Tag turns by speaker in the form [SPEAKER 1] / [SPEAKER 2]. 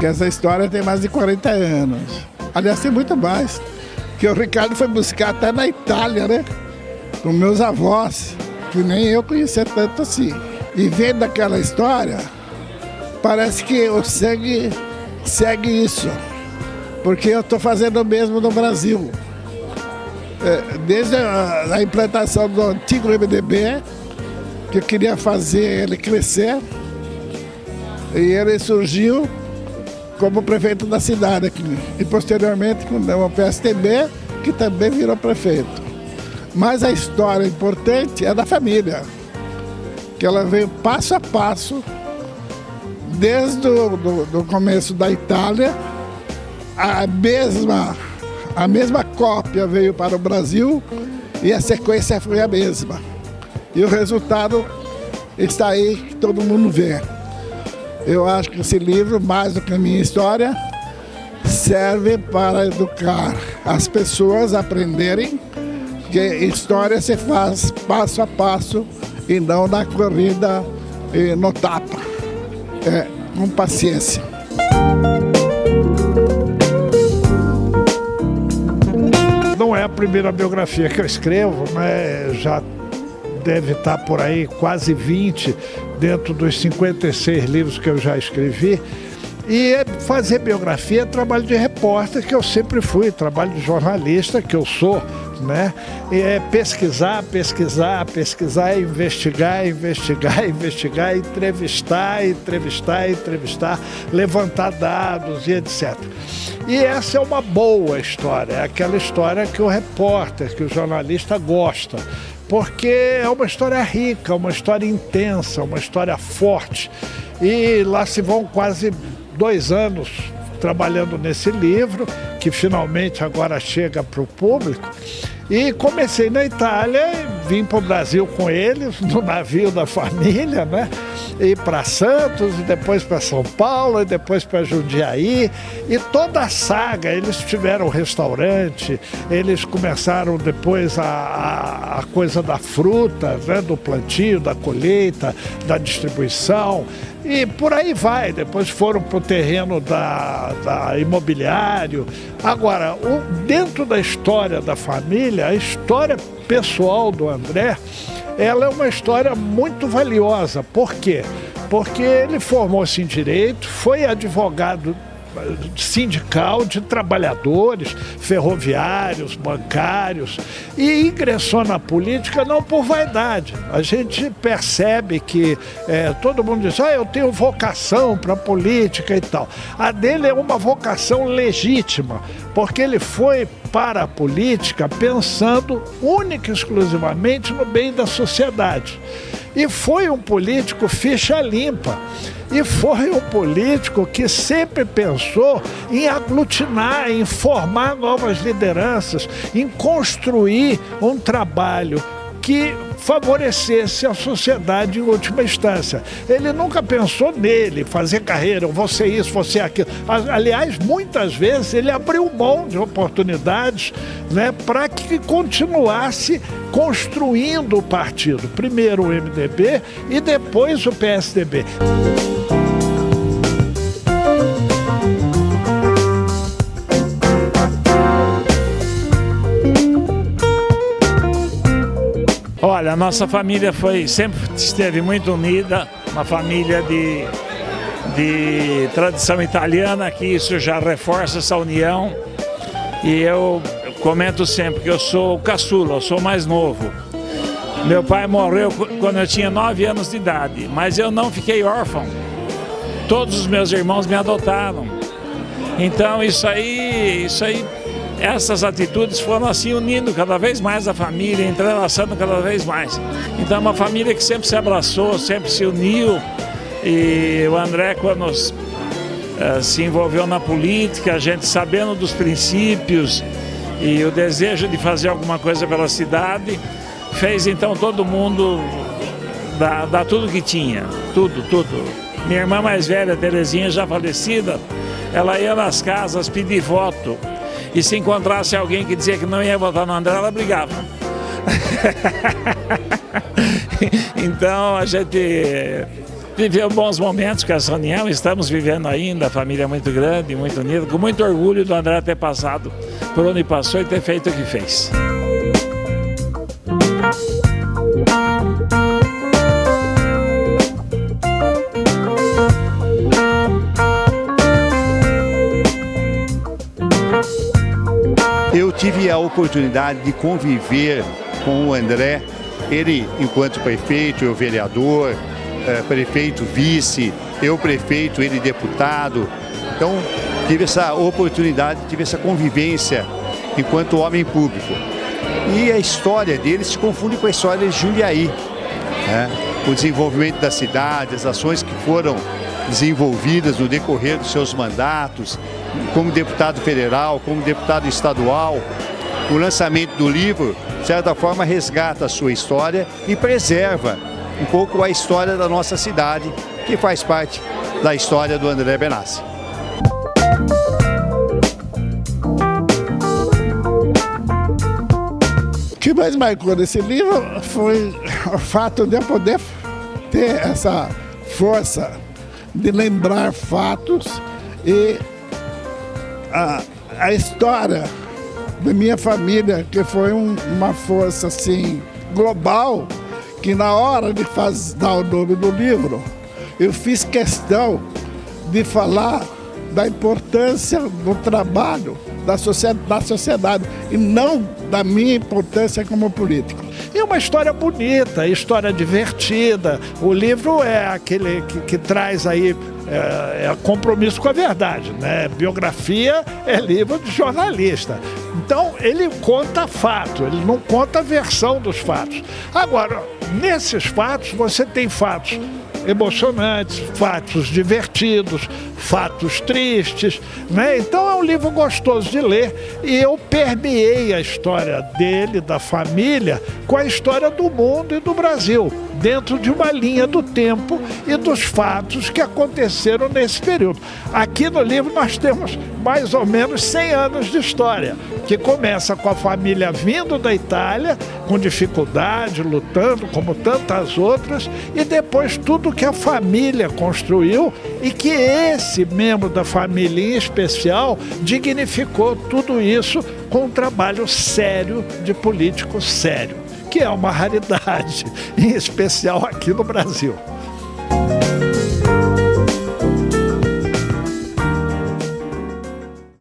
[SPEAKER 1] que essa história tem mais de 40 anos. Aliás, tem muito mais. Que o Ricardo foi buscar até na Itália, né? Com meus avós, que nem eu conhecia tanto assim. E vendo aquela história, parece que o sangue segue isso. Porque eu estou fazendo o mesmo no Brasil. Desde a implantação do antigo MDB, que eu queria fazer ele crescer, e ele surgiu como prefeito da cidade aqui. E posteriormente com o PSDB, que também virou prefeito. Mas a história importante é da família, que ela veio passo a passo, desde o começo da Itália, a mesma cópia veio para o Brasil e a sequência foi a mesma. E o resultado está aí, que todo mundo vê. Eu acho que esse livro, mais do que a minha história, serve para educar as pessoas a aprenderem que história se faz passo a passo e não na corrida e no tapa. Com paciência. Não é a primeira biografia que eu escrevo, mas já deve estar por aí quase 20 dentro dos 56 livros que eu já escrevi. E fazer biografia é trabalho de repórter, que eu sempre fui, trabalho de jornalista, que eu sou, né? E é pesquisar, investigar, entrevistar, levantar dados e etc. E essa é uma boa história, é aquela história que o repórter, que o jornalista gosta, porque é uma história rica, uma história intensa, uma história forte. E lá se vão quase 2 anos trabalhando nesse livro, que finalmente agora chega para o público. E comecei na Itália e vim para o Brasil com eles, no navio da família, né? E para Santos, e depois para São Paulo, e depois para Jundiaí. E toda a saga, eles tiveram restaurante, eles começaram depois a coisa da fruta, né? Do plantio, da colheita, da distribuição. E por aí vai, depois foram para o terreno da imobiliário. Agora, dentro da história da família, a história pessoal do André, ela é uma história muito valiosa. Por quê? Porque ele formou-se em Direito, foi advogado sindical de trabalhadores, ferroviários, bancários, e ingressou na política não por vaidade. A gente percebe que todo mundo diz, eu tenho vocação para a política e tal. A dele é uma vocação legítima, porque ele foi para a política pensando única e exclusivamente no bem da sociedade. E foi um político ficha limpa. E foi um político que sempre pensou em aglutinar, em formar novas lideranças, em construir um trabalho que favorecesse a sociedade em última instância. Ele nunca pensou nele, fazer carreira, vou ser isso, vou ser aquilo. Aliás, muitas vezes ele abriu mão de oportunidades, né, para que continuasse construindo o partido. Primeiro o MDB e depois o PSDB.
[SPEAKER 2] Olha, a nossa família sempre esteve muito unida, uma família de tradição italiana, que isso já reforça essa união. E eu comento sempre que eu sou o caçula, eu sou o mais novo. Meu pai morreu quando eu tinha 9 anos de idade, mas eu não fiquei órfão. Todos os meus irmãos me adotaram. Então essas atitudes foram assim unindo cada vez mais a família, entrelaçando cada vez mais. Então é uma família que sempre se abraçou, sempre se uniu. E o André, quando se envolveu na política, a gente sabendo dos princípios e o desejo de fazer alguma coisa pela cidade, fez então todo mundo dar tudo que tinha, tudo. Minha irmã mais velha, Terezinha, já falecida, ela ia nas casas pedir voto. E se encontrasse alguém que dizia que não ia votar no André, ela brigava. Então a gente viveu bons momentos com essa união, estamos vivendo ainda, a família é muito grande, muito unida, com muito orgulho do André ter passado por onde passou e ter feito o que fez.
[SPEAKER 3] Eu tive a oportunidade de conviver com o André, ele enquanto prefeito, eu vereador, prefeito vice, eu prefeito, ele deputado. Então tive essa oportunidade, tive essa convivência enquanto homem público. E a história dele se confunde com a história de Jundiaí, né? O desenvolvimento da cidade, as ações que foram desenvolvidas no decorrer dos seus mandatos, como deputado federal, como deputado estadual. O lançamento do livro, de certa forma, resgata a sua história e preserva um pouco a história da nossa cidade, que faz parte da história do André Benassi.
[SPEAKER 1] O que mais marcou nesse livro foi o fato de eu poder ter essa força de lembrar fatos e a história da minha família, que foi uma força assim global, que na hora de dar o nome do livro, eu fiz questão de falar da importância do trabalho da sociedade e não da minha importância como político. E uma história bonita, história divertida. O livro é aquele que traz aí compromisso com a verdade, né? Biografia é livro de jornalista. Então ele conta fato, ele não conta a versão dos fatos. Agora, nesses fatos você tem fatos emocionantes, fatos divertidos, fatos tristes, né? Então é um livro gostoso de ler e eu permeei a história dele, da família, com a história do mundo e do Brasil, dentro de uma linha do tempo e dos fatos que aconteceram nesse período. Aqui no livro nós temos mais ou menos 100 anos de história, que começa com a família vindo da Itália, com dificuldade, lutando, como tantas outras, e depois tudo que a família construiu e que esse membro da família em especial dignificou tudo isso com um trabalho sério de político sério, que é uma raridade, em especial aqui no Brasil.